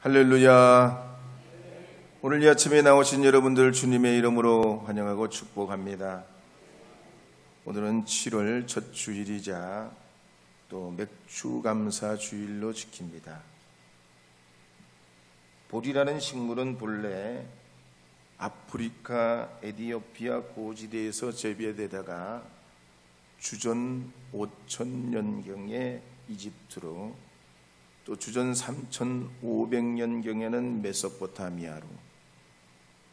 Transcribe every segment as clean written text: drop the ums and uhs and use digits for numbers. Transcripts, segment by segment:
할렐루야. 오늘 이 아침에 나오신 여러분들 주님의 이름으로 환영하고 축복합니다. 오늘은 7월 첫 주일이자 또 맥주감사 주일로 지킵니다. 보리라는 식물은 본래 아프리카 에티오피아 고지대에서 재배되다가 주전 5000년경에 이집트로, 또 주전 3500년경에는 메소포타미아로,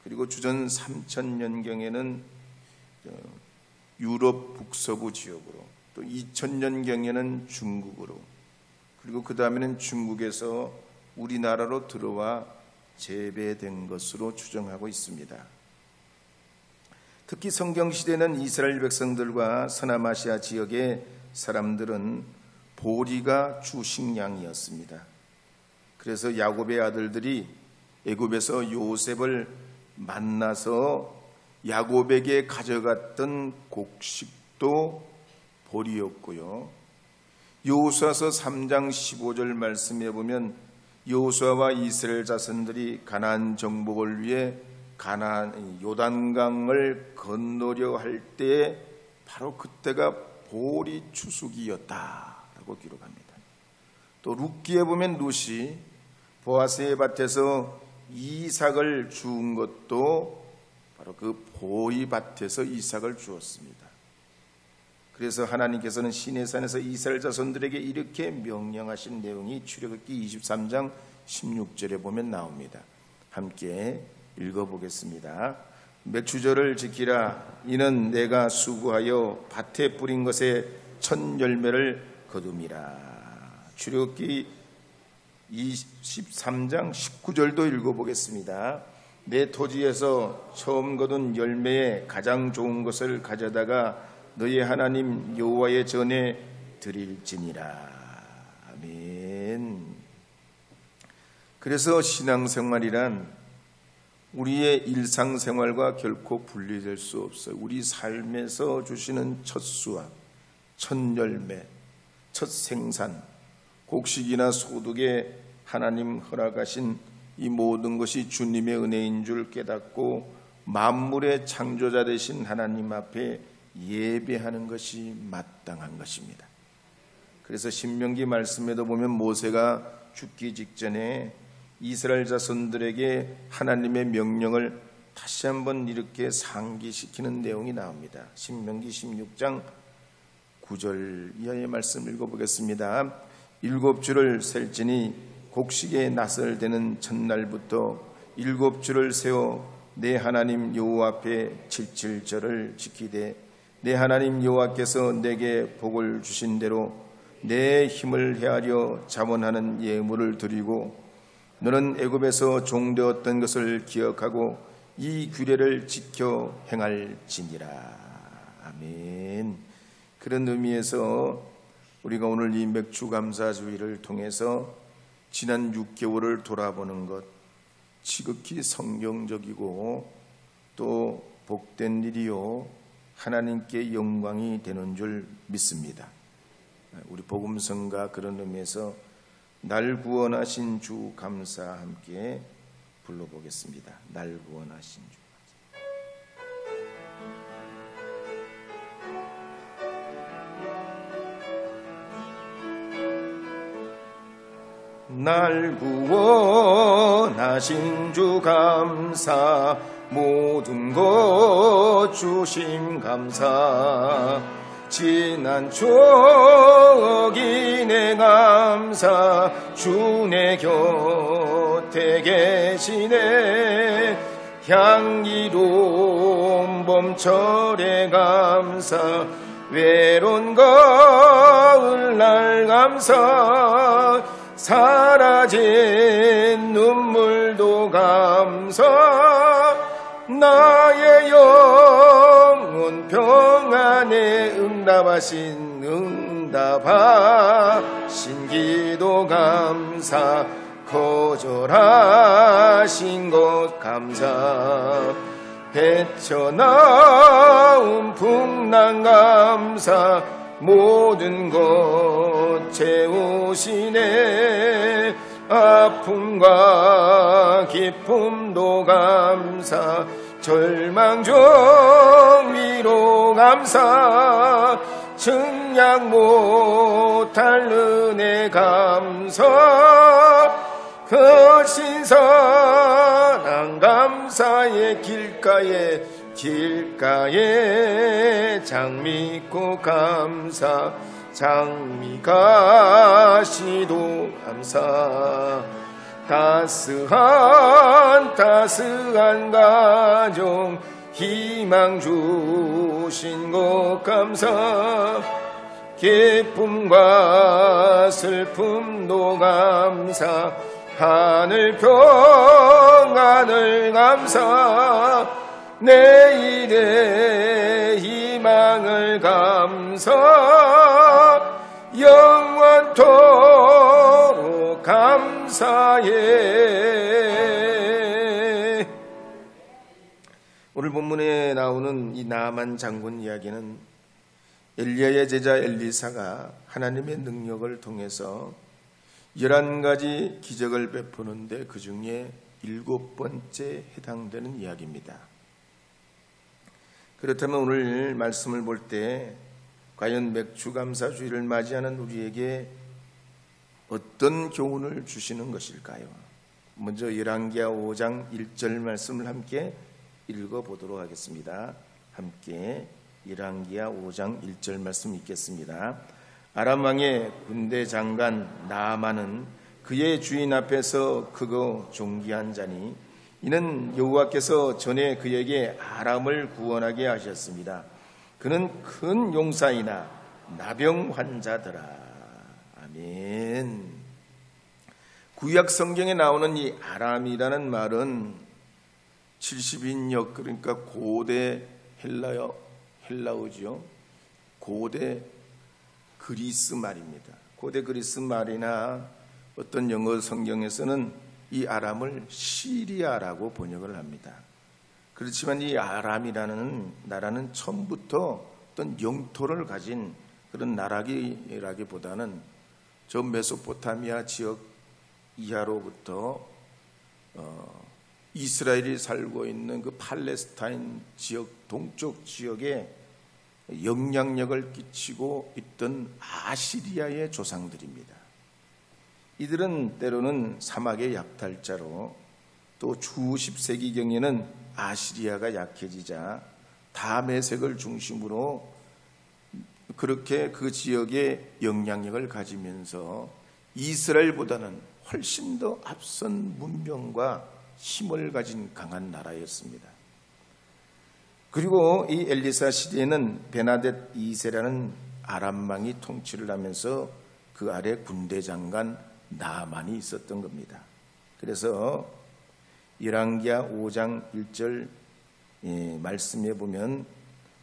그리고 주전 3000년경에는 유럽 북서부 지역으로, 또 2000년경에는 중국으로, 그리고 그 다음에는 중국에서 우리나라로 들어와 재배된 것으로 추정하고 있습니다. 특히 성경시대는 이스라엘 백성들과 서남아시아 지역의 사람들은 보리가 주 식량이었습니다. 그래서 야곱의 아들들이 애굽에서 요셉을 만나서 야곱에게 가져갔던 곡식도 보리였고요. 여호수아서 3장 15절 말씀에 보면 여호수아와 이스라엘 자손들이 가나안 정복을 위해 가나안 요단강을 건너려 할 때 바로 그때가 보리 추수기였다 라고 기록합니다. 또 룻기에 보면 룻이 보아스의 밭에서 이삭을 주운 것도 바로 그 보리 밭에서 이삭을 주었습니다. 그래서 하나님께서는 시내산에서 이스라엘 자손들에게 이렇게 명령하신 내용이 출애굽기 23장 16절에 보면 나옵니다. 함께 읽어보겠습니다. 맥주절을 지키라. 이는 내가 수고하여 밭에 뿌린 것에 첫 열매를 거둠이라. 출애굽기 23장 19절도 읽어보겠습니다. 내 토지에서 처음 거둔 열매에 가장 좋은 것을 가져다가 너희 하나님 여호와의 전에 드릴지니라. 아멘. 그래서 신앙생활이란 우리의 일상생활과 결코 분리될 수 없어요. 우리 삶에서 주시는 첫 수확, 첫 열매, 첫 생산, 곡식이나 소득에 하나님 허락하신 이 모든 것이 주님의 은혜인 줄 깨닫고 만물의 창조자 되신 하나님 앞에 예배하는 것이 마땅한 것입니다. 그래서 신명기 말씀에도 보면 모세가 죽기 직전에 이스라엘 자손들에게 하나님의 명령을 다시 한번 이렇게 상기시키는 내용이 나옵니다. 신명기 16장 9절 이하의 말씀 읽어보겠습니다. 7주를 셀지니 곡식의 낫을 대는 첫날부터 7주를 세워 내 하나님 여호와 앞에 77절을 지키되 내 하나님 여호와께서 내게 복을 주신 대로 내 힘을 헤아려 자원하는 예물을 드리고 너는 애굽에서 종되었던 것을 기억하고 이 규례를 지켜 행할지니라. 아멘. 그런 의미에서 우리가 오늘 이 맥주감사주의를 통해서 지난 6개월을 돌아보는 것 지극히 성경적이고 또 복된 일이요 하나님께 영광이 되는 줄 믿습니다. 우리 복음성가 그런 의미에서 날 구원하신 주 감사 함께 불러보겠습니다. 날 구원하신 주 날 구원하신 주 감사 모든 것 주심 감사 지난 추억이 내 감사 주 내 곁에 계시네 향기로운 봄철의 감사 외로운 가을날 감사 사라진 눈물도 감사 나의 영혼 평안에 응답하신 응답하신 기도 감사 거절하신 것 감사 헤쳐나온 풍랑 감사 모든 것 채우시네 아픔과 기쁨도 감사 절망 중 위로 감사 증량 못할 은혜 감사 그 신선한 감사의 길가에 장미꽃 감사 장미가시도 감사 따스한 가정 희망 주신 것 감사 기쁨과 슬픔도 감사 하늘 평안을 감사 내일의 희망을 감사 영원토록 감사해. 오늘 본문에 나오는 이 나만 장군 이야기는 엘리야의 제자 엘리사가 하나님의 능력을 통해서 11가지 기적을 베푸는데 그 중에 7번째 해당되는 이야기입니다. 그렇다면 오늘 말씀을 볼 때 과연 맥주감사주의를 맞이하는 우리에게 어떤 교훈을 주시는 것일까요? 먼저 열왕기하 5장 1절 말씀을 함께 읽어보도록 하겠습니다. 함께 열왕기하 5장 1절 말씀 읽겠습니다. 아람 왕의 군대 장관 나아만은 그의 주인 앞에서 크고 존귀한 자니 이는 여호와께서 전에 그에게 아람을 구원하게 하셨습니다. 그는 큰 용사이나 나병 환자더라. 아멘. 구약 성경에 나오는 이 아람이라는 말은 70인역, 그러니까 고대 헬라어죠. 고대 그리스 말입니다. 고대 그리스 말이나 어떤 영어 성경에서는 이 아람을 시리아라고 번역을 합니다. 그렇지만 이 아람이라는 나라는 처음부터 어떤 영토를 가진 그런 나라라기보다는 저 메소포타미아 지역 이하로부터 이스라엘이 살고 있는 그 팔레스타인 지역 동쪽 지역에 영향력을 끼치고 있던 아시리아의 조상들입니다. 이들은 때로는 사막의 약탈자로 또 주 10세기경에는 아시리아가 약해지자 다메섹을 중심으로 그렇게 그 지역에 영향력을 가지면서 이스라엘보다는 훨씬 더 앞선 문명과 힘을 가진 강한 나라였습니다. 그리고 이 엘리사 시대에는 베나뎃 2세라는 아람왕이 통치를 하면서 그 아래 군대 장관 나아만이 있었던 겁니다. 그래서 열왕기하 5장 1절 말씀에 보면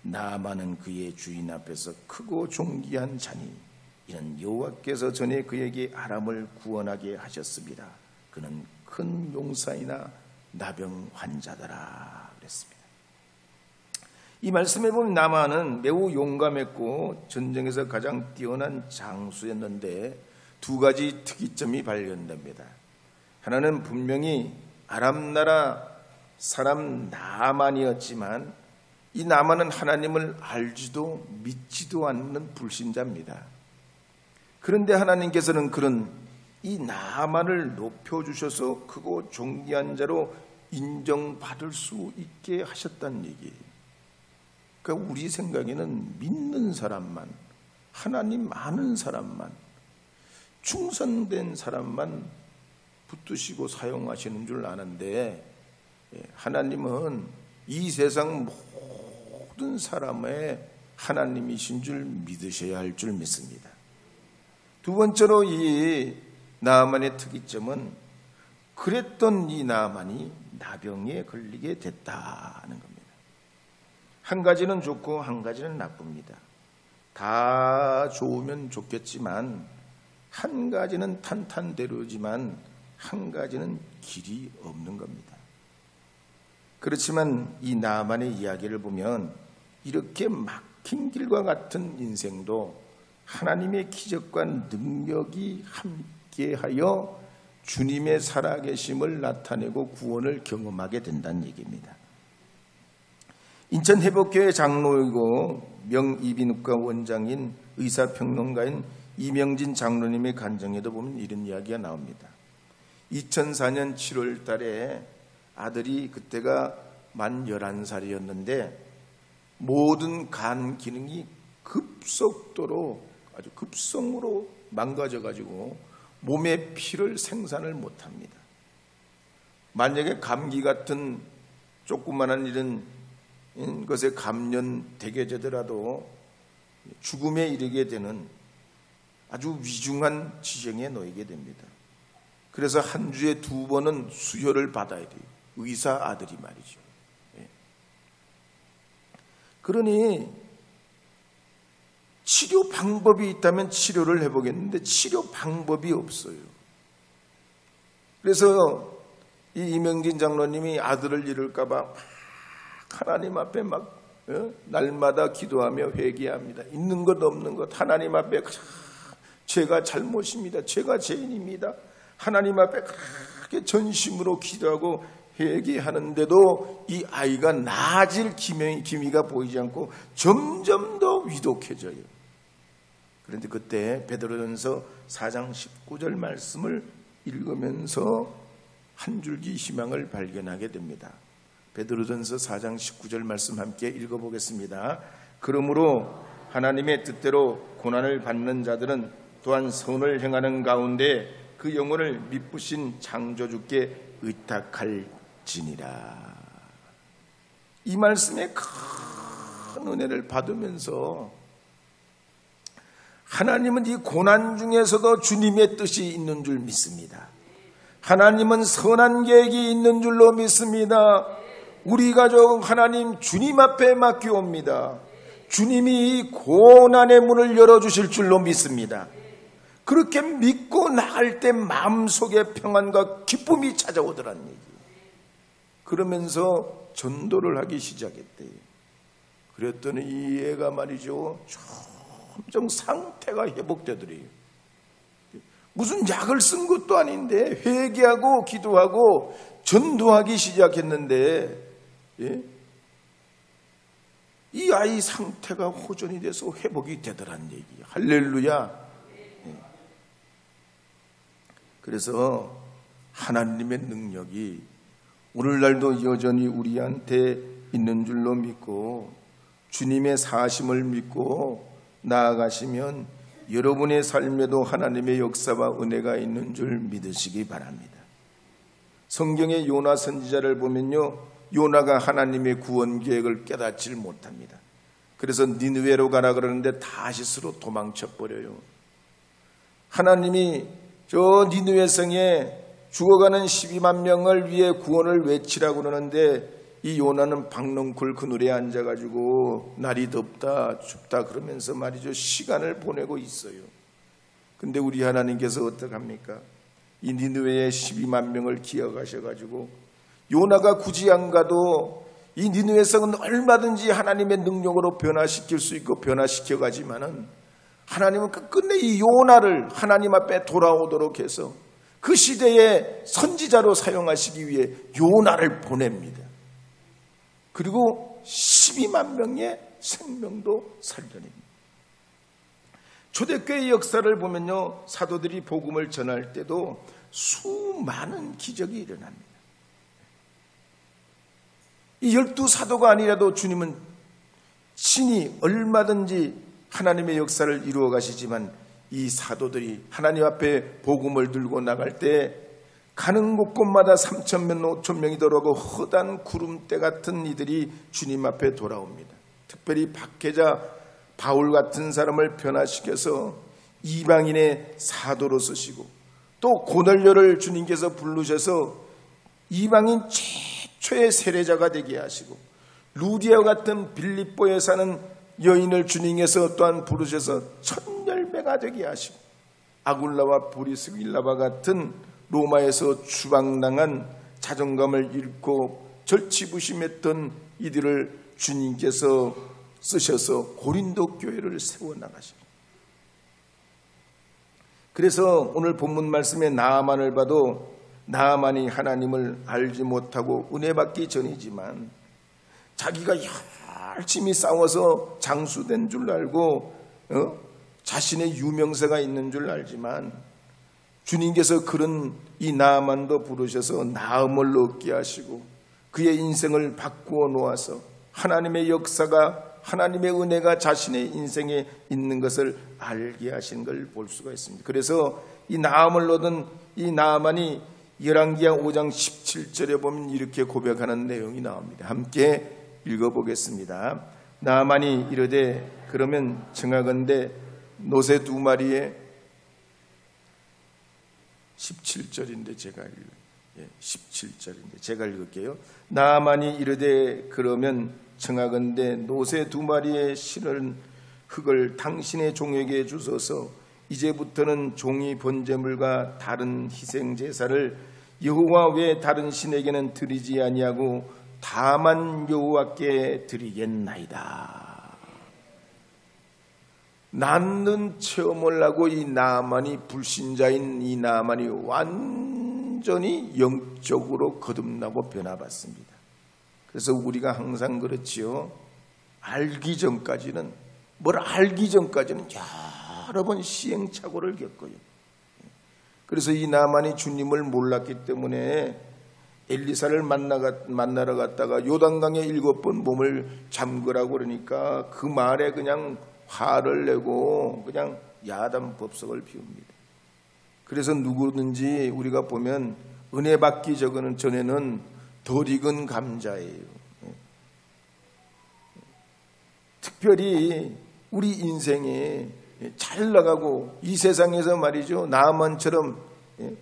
나아만은 그의 주인 앞에서 크고 존귀한 자니 이는 여호와께서 전에 그에게 아람을 구원하게 하셨습니다. 그는 큰 용사이나 나병 환자더라 그랬습니다. 이 말씀에 보면 나아만은 매우 용감했고 전쟁에서 가장 뛰어난 장수였는데 두 가지 특이점이 발견됩니다. 하나는 분명히 아람 나라 사람 나아만이었지만 이 나아만은 하나님을 알지도 믿지도 않는 불신자입니다. 그런데 하나님께서는 그런 이 나아만을 높여주셔서 크고 존귀한 자로 인정받을 수 있게 하셨다는 얘기예요. 그러니까 우리 생각에는 믿는 사람만, 하나님 아는 사람만, 충성된 사람만 붙드시고 사용하시는 줄 아는데 하나님은 이 세상 모든 사람의 하나님이신 줄 믿으셔야 할 줄 믿습니다. 두 번째로 이 나아만의 특이점은 그랬던 이 나아만이 나병에 걸리게 됐다는 겁니다. 한 가지는 좋고 한 가지는 나쁩니다. 다 좋으면 좋겠지만 한 가지는 탄탄대로지만 한 가지는 길이 없는 겁니다. 그렇지만 이 나아만의 이야기를 보면 이렇게 막힌 길과 같은 인생도 하나님의 기적과 능력이 함께하여 주님의 살아계심을 나타내고 구원을 경험하게 된다는 얘기입니다. 인천회복교회 장로이고 명이비인후과 원장인 의사평론가인 이명진 장로님의 간증에도 보면 이런 이야기가 나옵니다. 2004년 7월 달에 아들이 그때가 만 11살이었는데 모든 간 기능이 급속도로 아주 급성으로 망가져가지고 몸에 피를 생산을 못합니다. 만약에 감기 같은 조그만한 이런 것에 감염되게 되더라도 죽음에 이르게 되는 아주 위중한 지경에 놓이게 됩니다. 그래서 한 주에 2번은 수혈을 받아야 돼요. 의사 아들이 말이죠. 그러니 치료 방법이 있다면 치료를 해보겠는데 치료 방법이 없어요. 그래서 이 이명진 장로님이 아들을 잃을까 봐 하나님 앞에 막 날마다 기도하며 회개합니다. 있는 것 없는 것 하나님 앞에 제가 잘못입니다. 제가 죄인입니다. 하나님 앞에 그렇게 전심으로 기도하고 회개하는데도 이 아이가 나아질 기미가 보이지 않고 점점 더 위독해져요. 그런데 그때 베드로전서 4장 19절 말씀을 읽으면서 한 줄기 희망을 발견하게 됩니다. 베드로전서 4장 19절 말씀 함께 읽어보겠습니다. 그러므로 하나님의 뜻대로 고난을 받는 자들은 또한 선을 행하는 가운데 그 영혼을 미쁘신 창조주께 의탁할지니라. 이 말씀에 큰 은혜를 받으면서 하나님은 이 고난 중에서도 주님의 뜻이 있는 줄 믿습니다. 하나님은 선한 계획이 있는 줄로 믿습니다. 우리 가족 하나님 주님 앞에 맡기옵니다. 주님이 이 고난의 문을 열어주실 줄로 믿습니다. 그렇게 믿고 나갈 때 마음속에 평안과 기쁨이 찾아오더란 얘기. 그러면서 전도를 하기 시작했대요. 그랬더니 이 애가 말이죠, 점점 상태가 회복되더래요. 무슨 약을 쓴 것도 아닌데 회개하고 기도하고 전도하기 시작했는데 이 아이 상태가 호전이 돼서 회복이 되더란 얘기. 할렐루야. 그래서 하나님의 능력이 오늘날도 여전히 우리한테 있는 줄로 믿고 주님의 사심을 믿고 나아가시면 여러분의 삶에도 하나님의 역사와 은혜가 있는 줄 믿으시기 바랍니다. 성경의 요나 선지자를 보면요, 요나가 하나님의 구원 계획을 깨닫지 못합니다. 그래서 니느웨로 가라 그러는데 다시스로 도망쳐 버려요. 하나님이 저 니느웨 성에 죽어가는 12만 명을 위해 구원을 외치라고 그러는데 이 요나는 박넝쿨 그늘에 앉아가지고 날이 덥다 춥다 그러면서 말이죠, 시간을 보내고 있어요. 근데 우리 하나님께서 어떡합니까? 이 니느웨의 12만 명을 기억하셔가지고 요나가 굳이 안 가도 이 니느웨 성은 얼마든지 하나님의 능력으로 변화시킬 수 있고 변화시켜가지만은 하나님은 끝내 이 요나를 하나님 앞에 돌아오도록 해서 그 시대의 선지자로 사용하시기 위해 요나를 보냅니다. 그리고 12만 명의 생명도 살려냅니다. 초대교회의 역사를 보면요, 사도들이 복음을 전할 때도 수많은 기적이 일어납니다. 이 12사도가 아니라도 주님은 친히 얼마든지 하나님의 역사를 이루어 가시지만 이 사도들이 하나님 앞에 복음을 들고 나갈 때 가는 곳곳마다 3,000명, 5,000명이 들어오고 허단 구름대 같은 이들이 주님 앞에 돌아옵니다. 특별히 박해자 바울 같은 사람을 변화시켜서 이방인의 사도로 쓰시고 또 고넬료를 주님께서 부르셔서 이방인 최초의 세례자가 되게 하시고 루디아 같은 빌립보에 사는 여인을 주님께서 또한 부르셔서 천열매가 되게 하시고 아굴라와 브리스길라와 같은 로마에서 추방당한 자존감을 잃고 절치부심했던 이들을 주님께서 쓰셔서 고린도 교회를 세워나가십니다. 그래서 오늘 본문 말씀의 나아만을 봐도 나아만이 하나님을 알지 못하고 은혜 받기 전이지만 자기가 열심히 싸워서 장수된 줄 알고 자신의 유명세가 있는 줄 알지만 주님께서 그런 이 나아만도 부르셔서 나음을 얻게 하시고 그의 인생을 바꾸어 놓아서 하나님의 역사가, 하나님의 은혜가 자신의 인생에 있는 것을 알게 하신 걸 볼 수가 있습니다. 그래서 이 나음을 얻은 이 나아만이 열왕기하 5장 17절에 보면 이렇게 고백하는 내용이 나옵니다. 함께 읽어보겠습니다. 나아만이 이르되 그러면 청하건대 노새 2마리에 17절인데 제가 읽을게요. 나아만이 이르되 그러면 청하건대 노새 2마리에 실은 흙을 당신의 종에게 주소서. 이제부터는 종이 번제물과 다른 희생 제사를 여호와 외 다른 신에게는 드리지 아니하고 다만 여호와께 드리겠나이다. 낳는 체험을 하고 이 나아만이, 불신자인 이 나아만이 완전히 영적으로 거듭나고 변화받습니다. 그래서 우리가 항상 그렇지요. 뭘 알기 전까지는 여러 번 시행착오를 겪어요. 그래서 이 나아만이 주님을 몰랐기 때문에 엘리사를 만나러 갔다가 요단강에 7번 몸을 잠그라고 그러니까 그 말에 그냥 화를 내고 그냥 야단 법석을 피웁니다. 그래서 누구든지 우리가 보면 은혜 받기 전에는 덜 익은 감자예요. 특별히 우리 인생에 잘 나가고 이 세상에서 말이죠, 나아만처럼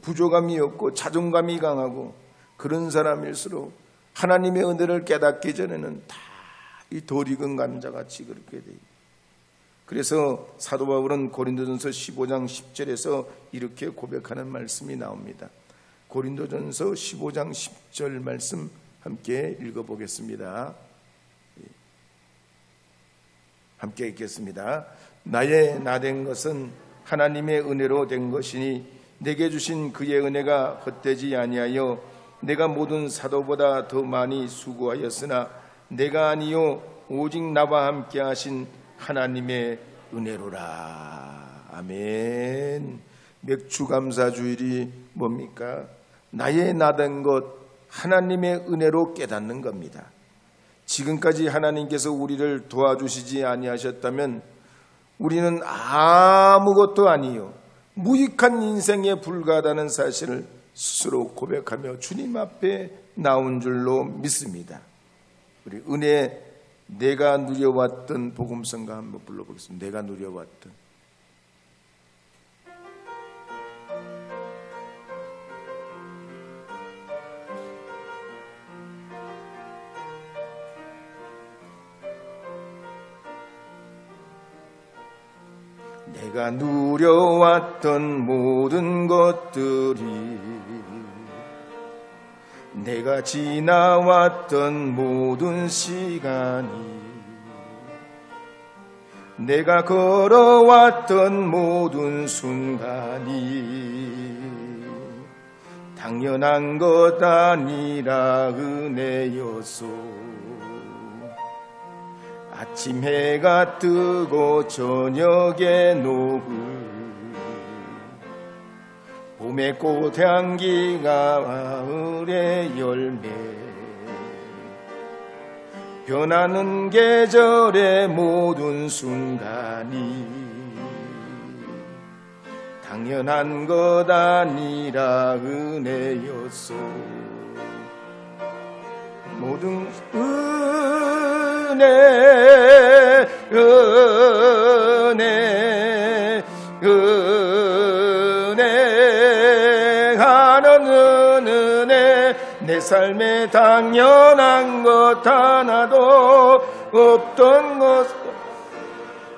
부족함이 없고 자존감이 강하고 그런 사람일수록 하나님의 은혜를 깨닫기 전에는 다 이 덜 익은 감자같이 그렇게 돼요. 그래서 사도 바울은 고린도전서 15장 10절에서 이렇게 고백하는 말씀이 나옵니다. 고린도전서 15장 10절 말씀 함께 읽어보겠습니다. 함께 읽겠습니다. 나의 나된 것은 하나님의 은혜로 된 것이니 내게 주신 그의 은혜가 헛되지 아니하여 내가 모든 사도보다 더 많이 수고하였으나 내가 아니요 오직 나와 함께 하신 하나님의 은혜로라. 아멘. 맥주감사주일이 뭡니까? 나의 나된 것 하나님의 은혜로 깨닫는 겁니다. 지금까지 하나님께서 우리를 도와주시지 아니하셨다면 우리는 아무것도 아니요 무익한 인생에 불과하다는 사실을 스스로 고백하며 주님 앞에 나온 줄로 믿습니다. 우리 은혜, 내가 누려왔던 복음성가 한번 불러보겠습니다. 내가 누려왔던. 내가 누려왔던 모든 것들이, 내가 지나왔던 모든 시간이, 내가 걸어왔던 모든 순간이 당연한 것 아니라 은혜였소. 아침 해가 뜨고 저녁에 노을, 봄의 꽃향기가 가을의 열매, 변하는 계절의 모든 순간이 당연한 것 아니라 은혜였소. 모든 은혜하는 은혜, 내 삶에 당연한 것 하나도 없던 것,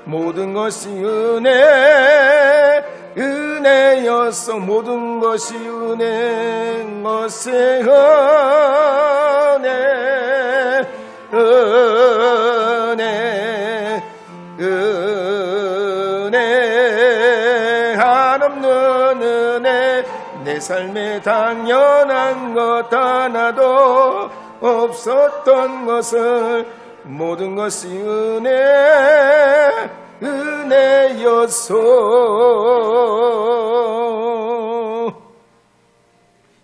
모든 것이 은혜였어. 모든 것이 은혜인 것에 은혜 한없는 내 삶에 당연한 것 하나도 없었던 것을 모든 것이 은혜였소.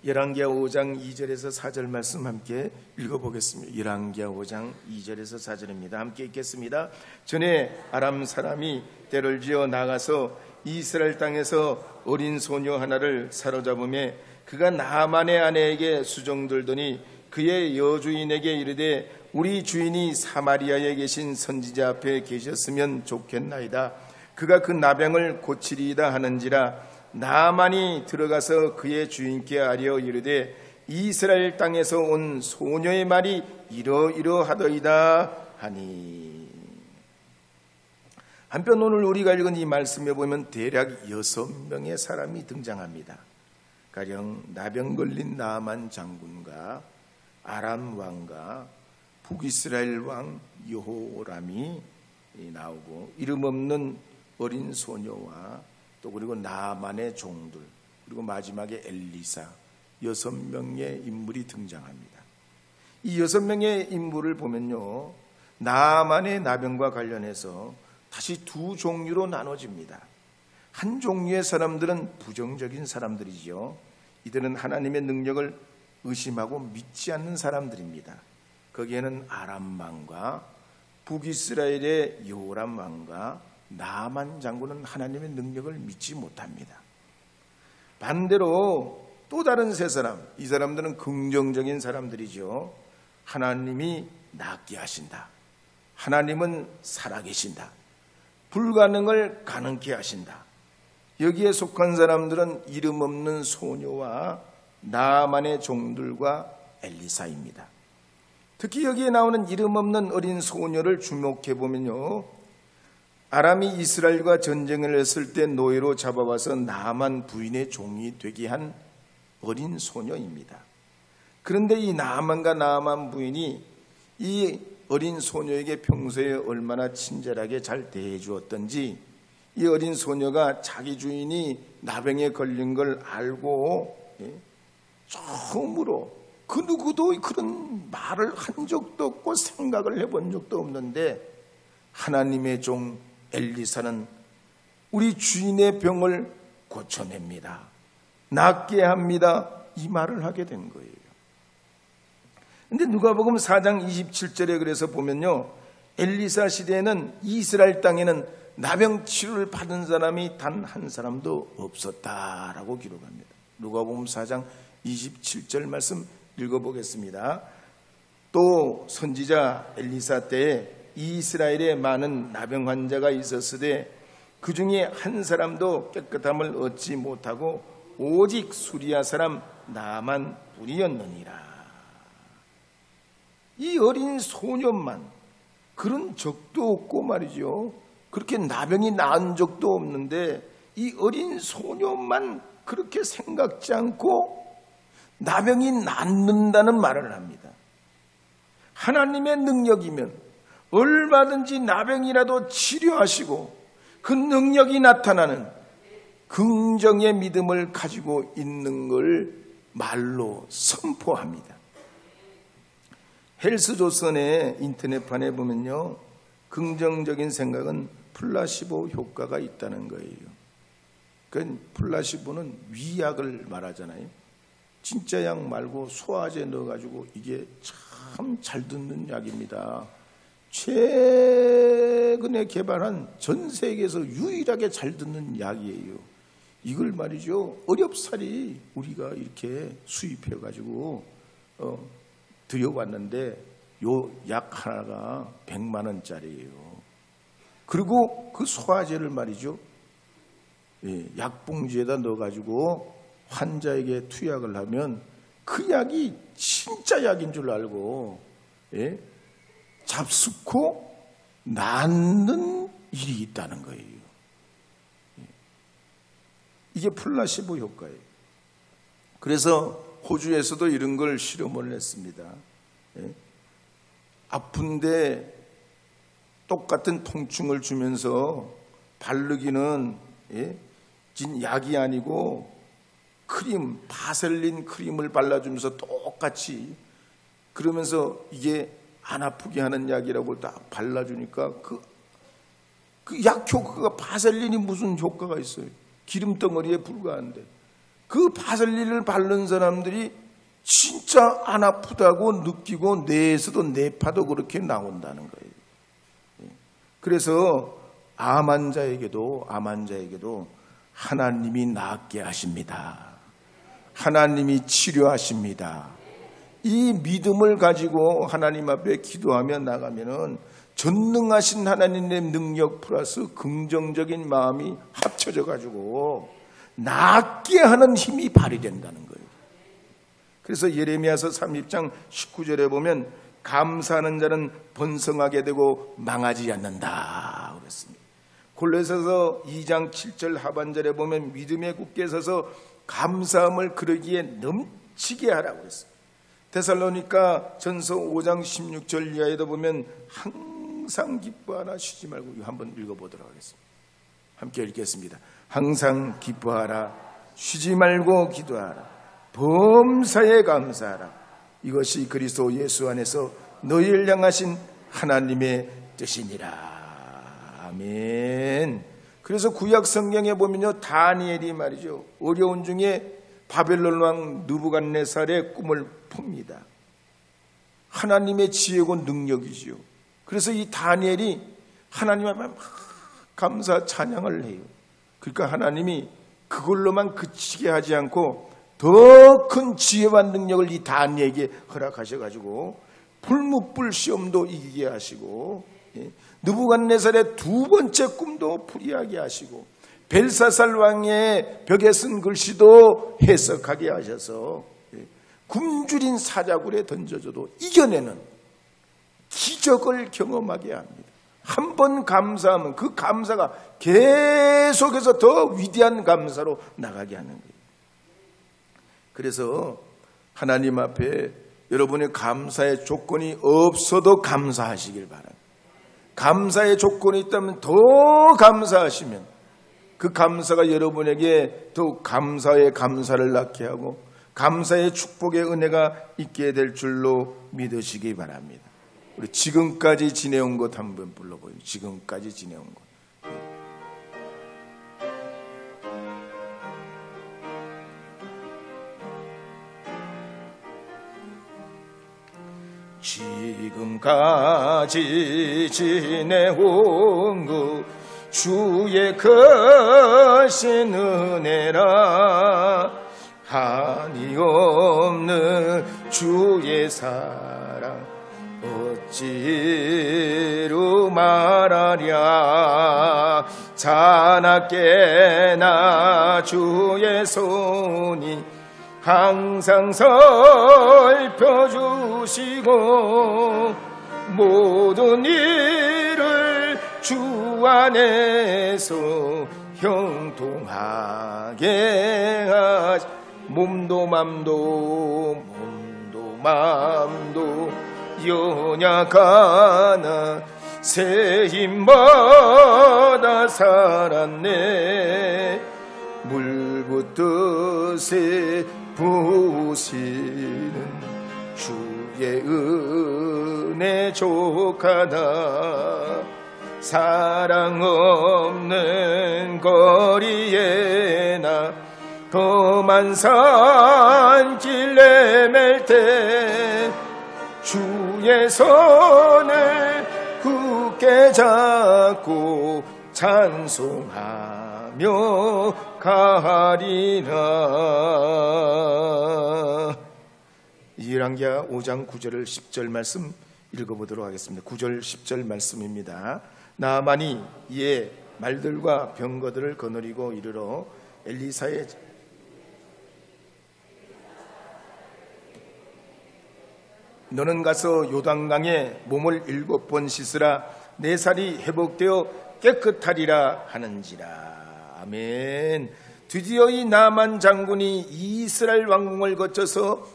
열왕기하 5장 2절에서 4절 말씀 함께 읽어보겠습니다. 열왕기하 5장 2절에서 4절입니다. 함께 읽겠습니다. 전에 아람 사람이 떼를 지어 나가서 이스라엘 땅에서 어린 소녀 하나를 사로잡으며 그가 나만의 아내에게 수종들더니 그의 여주인에게 이르되 우리 주인이 사마리아에 계신 선지자 앞에 계셨으면 좋겠나이다. 그가 그 나병을 고치리이다 하는지라. 나만이 들어가서 그의 주인께 아뢰어 이르되 이스라엘 땅에서 온 소녀의 말이 이러이러하더이다 하니. 한편 오늘 우리가 읽은 이 말씀에 보면 대략 6명의 사람이 등장합니다. 가령 나병 걸린 나만 장군과 아람 왕과 북이스라엘 왕 여호람이 나오고 이름 없는 어린 소녀와 또 그리고 나만의 종들, 그리고 마지막에 엘리사, 6명의 인물이 등장합니다. 이 6명의 인물을 보면요, 나만의 나병과 관련해서 다시 두 종류로 나눠집니다. 한 종류의 사람들은 부정적인 사람들이죠. 이들은 하나님의 능력을 의심하고 믿지 않는 사람들입니다. 거기에는 아람 왕과 북이스라엘의 여호람 왕과 나만 장군은 하나님의 능력을 믿지 못합니다. 반대로 또 다른 세 사람, 이 사람들은 긍정적인 사람들이죠. 하나님이 낫게 하신다. 하나님은 살아계신다. 불가능을 가능케 하신다. 여기에 속한 사람들은 이름 없는 소녀와 나만의 종들과 엘리사입니다. 특히 여기에 나오는 이름 없는 어린 소녀를 주목해 보면요, 아람이 이스라엘과 전쟁을 했을 때 노예로 잡아와서 나만 부인의 종이 되게 한 어린 소녀입니다. 그런데 이 나만과 나만 부인이 이 어린 소녀에게 평소에 얼마나 친절하게 잘 대해 주었던지, 이 어린 소녀가 자기 주인이 나병에 걸린 걸 알고 처음으로 그 누구도 그런 말을 한 적도 없고 생각을 해본 적도 없는데 하나님의 종 엘리사는 우리 주인의 병을 고쳐냅니다. 낫게 합니다. 이 말을 하게 된 거예요. 근데 누가복음 4장 27절에 그래서 보면요, 엘리사 시대에는 이스라엘 땅에는 나병 치료를 받은 사람이 단 한 사람도 없었다라고 기록합니다. 누가복음 4장 27절 말씀 읽어보겠습니다. 또 선지자 엘리사 때에 이스라엘에 많은 나병 환자가 있었으되 그 중에 한 사람도 깨끗함을 얻지 못하고 오직 수리아 사람 나만 뿐이었느니라. 이 어린 소년만 그런 적도 없고 말이죠. 그렇게 나병이 나은 적도 없는데 이 어린 소년만 그렇게 생각지 않고 나병이 낫는다는 말을 합니다. 하나님의 능력이면 얼마든지 나병이라도 치료하시고 그 능력이 나타나는 긍정의 믿음을 가지고 있는 걸 말로 선포합니다. 헬스조선의 인터넷판에 보면요, 긍정적인 생각은 플라시보 효과가 있다는 거예요. 그 플라시보는 위약을 말하잖아요. 진짜 약 말고 소화제 넣어가지고 이게 참 잘 듣는 약입니다. 최근에 개발한 전 세계에서 유일하게 잘 듣는 약이에요. 이걸 말이죠, 어렵사리 우리가 이렇게 수입해가지고 들여왔는데 요 약 하나가 100만 원짜리예요. 그리고 그 소화제를 말이죠, 약봉지에다 넣어가지고 환자에게 투약을 하면 그 약이 진짜 약인 줄 알고 잡수고 낫는 일이 있다는 거예요. 이게 플라시보 효과예요. 그래서 호주에서도 이런 걸 실험을 했습니다. 아픈데 똑같은 통증을 주면서 바르기는 진 약이 아니고 크림, 바셀린 크림을 발라주면서 똑같이, 그러면서 이게 안 아프게 하는 약이라고 딱 발라주니까 그 약 효과가, 바셀린이 무슨 효과가 있어요? 기름덩어리에 불과한데 그 바셀린을 바른 사람들이 진짜 안 아프다고 느끼고 뇌에서도 뇌파도 그렇게 나온다는 거예요. 그래서 암 환자에게도 하나님이 낫게 하십니다. 하나님이 치료하십니다. 이 믿음을 가지고 하나님 앞에 기도하며 나가면은 전능하신 하나님의 능력 플러스 긍정적인 마음이 합쳐져 가지고 낫게 하는 힘이 발휘된다는 거예요. 그래서 예레미야서 30장 19절에 보면 감사하는 자는 번성하게 되고 망하지 않는다 그랬습니다. 골로새서 2장 7절 하반절에 보면 믿음에 굳게 서서 감사함을 그러기에 넘치게 하라고 했어요. 데살로니가 전서 5장 16절 이하에도 보면 항상 기뻐하라 쉬지 말고, 이거 한번 읽어보도록 하겠습니다. 함께 읽겠습니다. 항상 기뻐하라 쉬지 말고 기도하라 범사에 감사하라 이것이 그리스도 예수 안에서 너희를 향하신 하나님의 뜻이니라. 아멘. 그래서 구약 성경에 보면요, 다니엘이 말이죠, 어려운 중에 바벨론 왕 느부갓네살의 꿈을 풉니다. 하나님의 지혜고 능력이지요. 그래서 이 다니엘이 하나님 앞에 막 감사 찬양을 해요. 그러니까 하나님이 그걸로만 그치게 하지 않고 더 큰 지혜와 능력을 이 다니엘에게 허락하셔가지고 불묵불 시험도 이기게 하시고, 느부갓네살의 두 번째 꿈도 풀이하게 하시고, 벨사살 왕의 벽에 쓴 글씨도 해석하게 하셔서 굶주린 사자굴에 던져줘도 이겨내는 기적을 경험하게 합니다. 한 번 감사하면 그 감사가 계속해서 더 위대한 감사로 나가게 하는 거예요. 그래서 하나님 앞에 여러분의 감사의 조건이 없어도 감사하시길 바랍니다. 감사의 조건이 있다면 더 감사하시면 그 감사가 여러분에게 더욱 감사의 감사를 낳게 하고 감사의 축복의 은혜가 있게 될 줄로 믿으시기 바랍니다. 우리 지금까지 지내온 것 한번 불러보요. 지금까지 지내온 것. 지금까지 지내온 것 주의 크신 은혜라 한이 없는 주의 사랑 어찌로 말하랴 자나깨나 주의 손이 항상 살펴주시고 모든 일을 주 안에서 형통하게 하시 몸도 맘도 연약하나 새 힘마다 살았네 물붓듯이 부으시는 주의 은혜 족하다 사랑 없는 거리에 나 험한 산길 내맬 때 주의 손을 굳게 잡고 찬송하며 가리라. 열왕기하 5장 9절 10절 말씀 읽어보도록 하겠습니다. 9절 10절 말씀입니다. 나아만이 이에 말들과 병거들을 거느리고 이르러 엘리사의 너는 가서 요단강에 몸을 7번 씻으라 내 살이 회복되어 깨끗하리라 하는지라. 아멘. 드디어 이 나만 장군이 이스라엘 왕궁을 거쳐서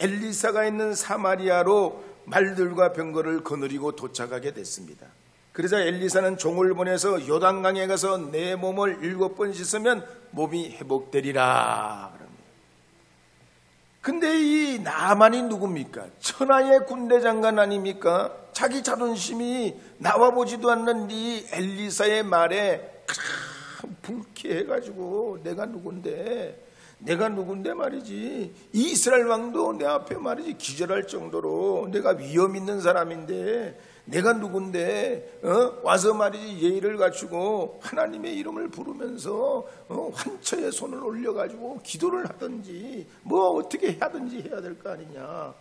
엘리사가 있는 사마리아로 말들과 병거를 거느리고 도착하게 됐습니다. 그래서 엘리사는 종을 보내서 요단강에 가서 내 몸을 7번 씻으면 몸이 회복되리라. 근데 이 나만이 누굽니까? 천하의 군대 장관 아닙니까? 자기 자존심이 나와보지도 않는 이 엘리사의 말에 불쾌해가지고 내가 누군데 말이지, 이스라엘 왕도 내 앞에 말이지 기절할 정도로 내가 위험 있는 사람인데 내가 누군데 와서 말이지 예의를 갖추고 하나님의 이름을 부르면서 환처에 손을 올려가지고 기도를 하든지 뭐 어떻게 하든지 해야 될 거 아니냐.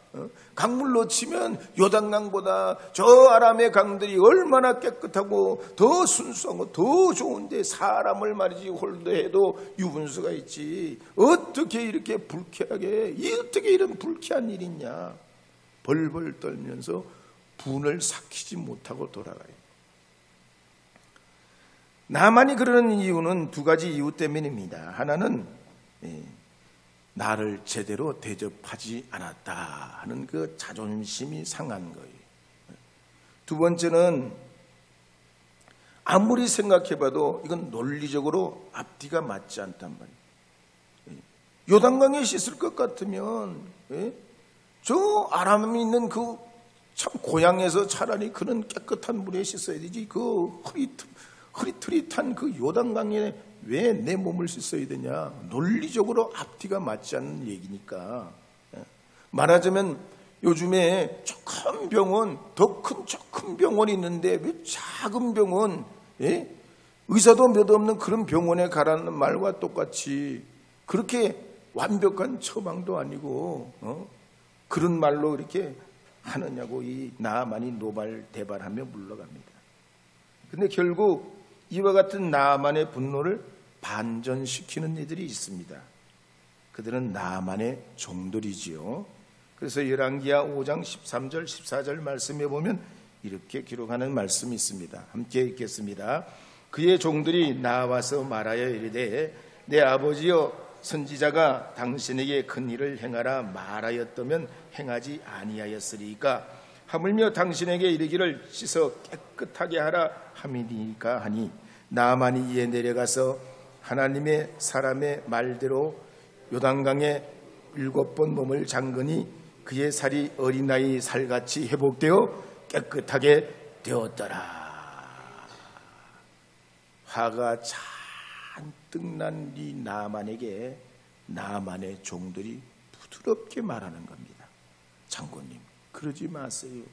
강물로 치면 요단강보다 저 아람의 강들이 얼마나 깨끗하고 더 순수하고 더 좋은데 사람을 말이지 홀도해도 유분수가 있지. 어떻게 이렇게 불쾌하게, 어떻게 이런 불쾌한 일이 있냐. 벌벌 떨면서 분을 삭히지 못하고 돌아가요. 나만이 그러는 이유는 두 가지 이유 때문입니다. 하나는 나를 제대로 대접하지 않았다 하는 그 자존심이 상한 거예요. 두 번째는 아무리 생각해봐도 이건 논리적으로 앞뒤가 맞지 않단 말이에요. 요단강에 씻을 것 같으면 저 아람이 있는 그 참 고향에서 차라리 그런 깨끗한 물에 씻어야 되지, 그 흐릿흐릿한 그 요단강에 왜 내 몸을 씻어야 되냐. 논리적으로 앞뒤가 맞지 않는 얘기니까. 말하자면 요즘에 조금 병원, 더 큰 병원이 있는데 왜 작은 병원, 의사도 몇 없는 그런 병원에 가라는 말과 똑같이 그렇게 완벽한 처방도 아니고 그런 말로 이렇게 하느냐고 이 나아만이 노발대발하며 물러갑니다. 근데 결국 이와 같은 나아만의 분노를 반전시키는 이들이 있습니다. 그들은 나아만의 종들이지요. 그래서 열왕기하 5장 13절 14절 말씀에 보면 이렇게 기록하는 말씀이 있습니다. 함께 읽겠습니다. 그의 종들이 나와서 말하여 이르되 내 아버지여 선지자가 당신에게 큰 일을 행하라 말하였다면 행하지 아니하였으리까 하물며 당신에게 이르기를 씻어 깨끗하게 하라 함이니까 하니 나아만이 이에 내려가서 하나님의 사람의 말대로 요단강에 7번 몸을 잠그니 그의 살이 어린아이 살같이 회복되어 깨끗하게 되었더라. 화가 잔뜩 난 이 나아만에게 나아만의 종들이 부드럽게 말하는 겁니다. 장군님, 그러지 마세요.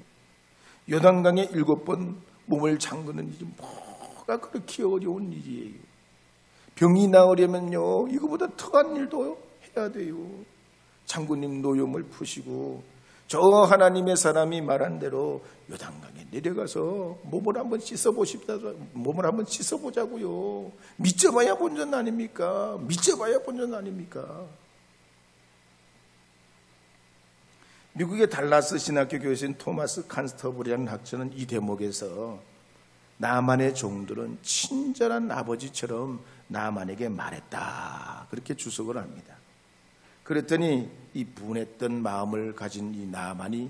요단강에 7번 몸을 잠그는 일이 뭐가 그렇게 어려운 일이에요. 병이 나으려면요 이거보다 더한 일도 해야 돼요. 장군님 노염을 푸시고 저 하나님의 사람이 말한 대로 요단강에 내려가서 몸을 한번 씻어보자고요. 믿져봐야 본전 아닙니까? 믿져봐야 본전 아닙니까? 미국의 달라스 신학교 교수인 토마스 칸스터블이라는 학자는 이 대목에서 나아만의 종들은 친절한 아버지처럼 나아만에게 말했다, 그렇게 주석을 합니다. 그랬더니 이 분했던 마음을 가진 이 나아만이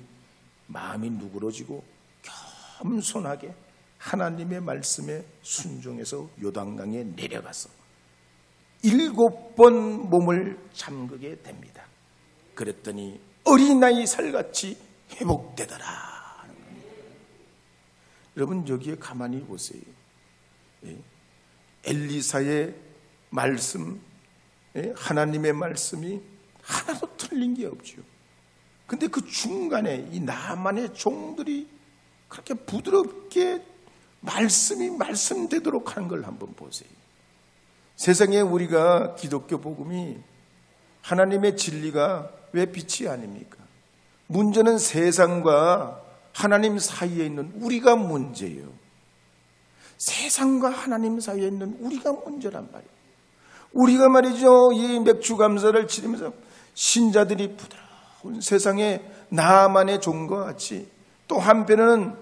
마음이 누그러지고 겸손하게 하나님의 말씀에 순종해서 요단강에 내려가서 7번 몸을 잠그게 됩니다. 그랬더니 어린아이 살같이 회복되더라. 여러분 여기에 가만히 보세요. 엘리사의 말씀, 하나님의 말씀이 하나도 틀린 게 없죠. 근데 그 중간에 이 나아만의 종들이 그렇게 부드럽게 말씀이 말씀되도록 하는 걸 한번 보세요. 세상에 우리가 기독교 복음이 하나님의 진리가 왜 빛이 아닙니까? 문제는 세상과 하나님 사이에 있는 우리가 문제예요. 세상과 하나님 사이에 있는 우리가 문제란 말이에요. 우리가 말이죠, 이 맥주 감사를 치르면서 신자들이 부드러운 세상에 나아만의 종과 같이, 또 한편은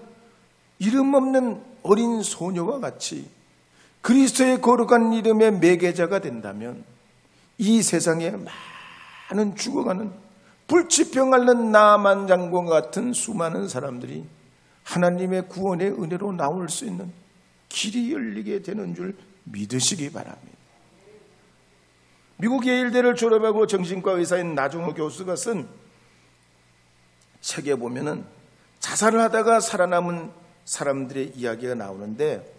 이름 없는 어린 소녀와 같이 그리스도의 거룩한 이름의 매개자가 된다면 이 세상에 많은 죽어가는 불치병 앓는 나아만 장군과 같은 수많은 사람들이 하나님의 구원의 은혜로 나올 수 있는 길이 열리게 되는 줄 믿으시기 바랍니다. 미국 예일대를 졸업하고 정신과 의사인 나종호 교수가 쓴 책에 보면은 자살을 하다가 살아남은 사람들의 이야기가 나오는데,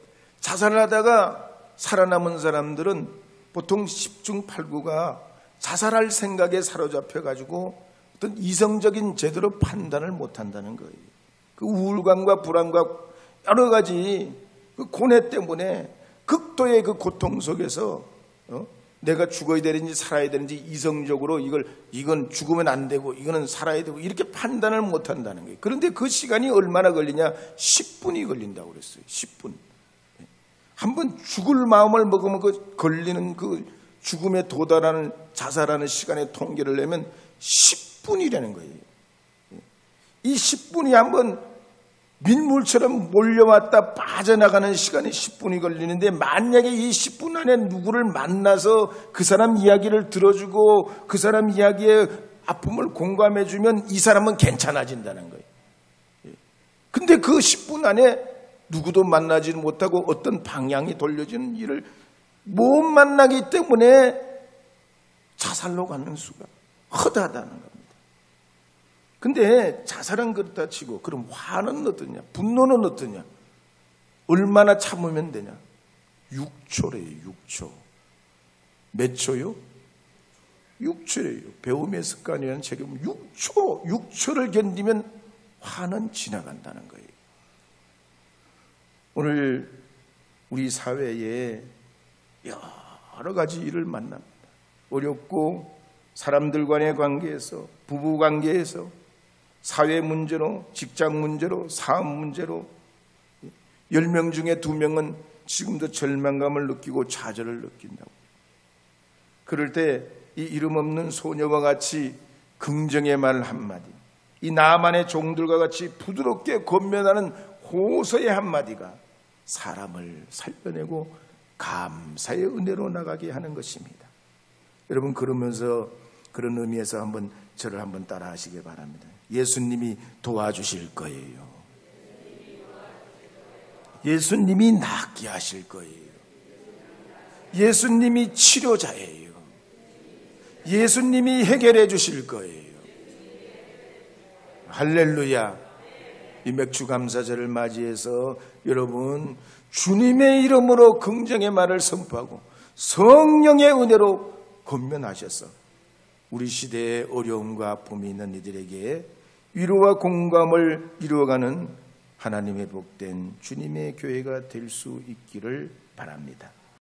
자살을 하다가 살아남은 사람들은 보통 10중 8구가 자살할 생각에 사로잡혀 가지고 어떤 이성적인 제대로 판단을 못한다는 거예요. 그 우울감과 불안과 여러 가지 그 고뇌 때문에 극도의 그 고통 속에서 내가 죽어야 되는지 살아야 되는지 이성적으로 이건 죽으면 안 되고 이거는 살아야 되고 이렇게 판단을 못한다는 거예요. 그런데 그 시간이 얼마나 걸리냐? 10분이 걸린다고 그랬어요. 10분. 한번 죽을 마음을 먹으면 그 걸리는 그 죽음에 도달하는 자살하는 시간의 통계를 내면 10분이라는 거예요. 이 10분이 한번 민물처럼 몰려왔다 빠져나가는 시간이 10분이 걸리는데, 만약에 이 10분 안에 누구를 만나서 그 사람 이야기를 들어주고 그 사람 이야기에 아픔을 공감해주면 이 사람은 괜찮아진다는 거예요. 근데 그 10분 안에 누구도 만나지 못하고 어떤 방향이 돌려지는 일을 못 만나기 때문에 자살로 가는 수가 허다하다는 겁니다. 근데 자살은 그렇다 치고, 그럼 화는 어떠냐? 분노는 어떠냐? 얼마나 참으면 되냐? 6초래요, 6초. 몇 초요? 6초래요. 배움의 습관이라는 책에 보면 6초를 견디면 화는 지나간다는 거예요. 오늘 우리 사회에 여러 가지 일을 만납니다. 어렵고 사람들 간의 관계에서, 부부 관계에서, 사회 문제로, 직장 문제로, 사업 문제로 10명 중에 2명은 지금도 절망감을 느끼고 좌절을 느낀다고. 그럴 때 이 이름 없는 소녀와 같이 긍정의 말 한마디, 이 나만의 종들과 같이 부드럽게 권면하는 호소의 한마디가 사람을 살려내고 감사의 은혜로 나가게 하는 것입니다. 여러분, 그러면서 그런 의미에서 저를 한번 따라 하시기 바랍니다. 예수님이 도와주실 거예요. 예수님이 낫게 하실 거예요. 예수님이 치료자예요. 예수님이 해결해 주실 거예요. 할렐루야. 이 맥주감사절을 맞이해서 여러분, 주님의 이름으로 긍정의 말을 선포하고 성령의 은혜로 권면하셔서 우리 시대의 어려움과 아픔이 있는 이들에게 위로와 공감을 이루어가는 하나님의 복된 주님의 교회가 될 수 있기를 바랍니다.